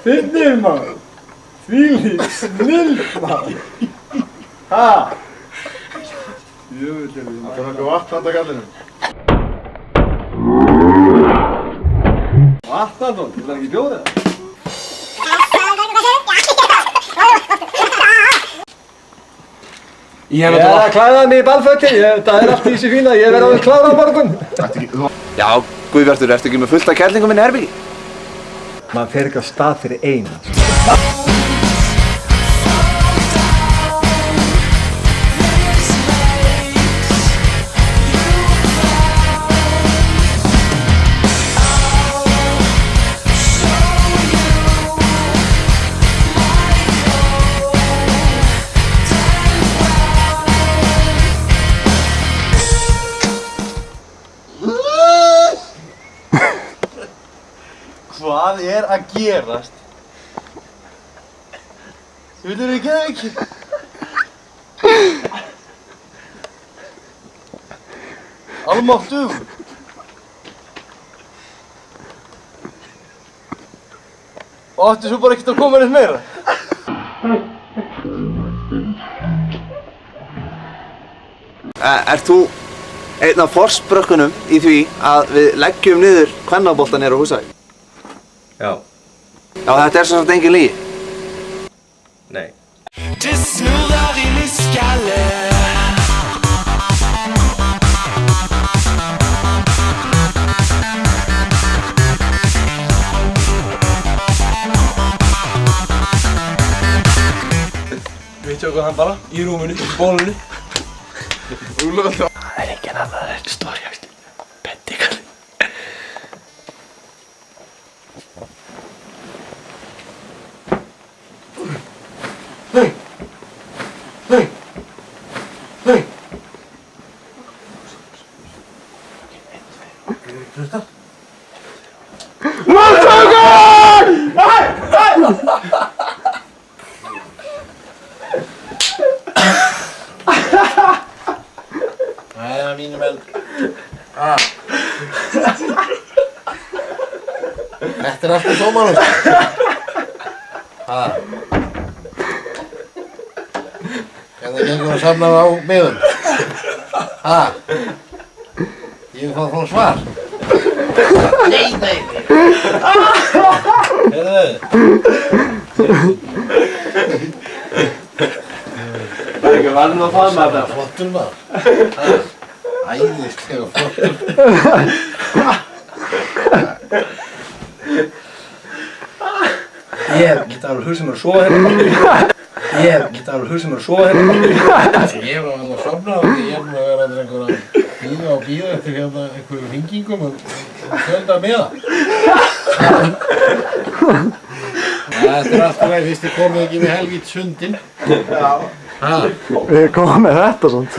Finnir maður. Þvílík snill maður. Ha? Jöfullin. Það er nokkuð vatn handa kallinum. Vatn Anton, þú ætlar ekki bjóða það? Ég er að klæða mig í ballfötin, það er allt í þessu fína, ég verð að klára á morgun. Já, Guðbjartur, ertu ekki með fullt af kerlingum inn í herbyggi? Maður fer ekki á stað fyrir eina. Hvað er að gerast? Vildur ekki ekki? Almáttugur. Og áttu svo bara ekkert að koma neitt meira? Ert þú einn af forsprakkanum í því að við leggjum niður kvennabolta niður á Húsavík? Já. Já, þetta er sem sagt engin lygi. Nei. Det snurrer i min skalle. Við tjókum hann bara í rúminu, í bólunni. Það er engin annar en stórjaxl. Petti kalli. Hei! Hei! Hei! Hlusta. Máttökur! Hei! Hei! Jæja, mínir menn. Þetta er alltaf sómanum. Hvernig gengur að safna á miðum? Ég vil fá frá svar. Nei. Heyrðu. Það er ekki varðin að faðma þetta. Flottur maður. Æðislega flottur. Ég get alveg hugsað mér að sofa hérna. Ég get alveg hugsað mér að sofa hérna. Ég var alveg að sofna og ég er með að vera einhver að bíða eftir hérna einhverjum hringingum og fjölda miða. Þetta er alltaf leið, fyrst þið komið ekki við helvíts hundinn. Já. Við komum með þetta svona.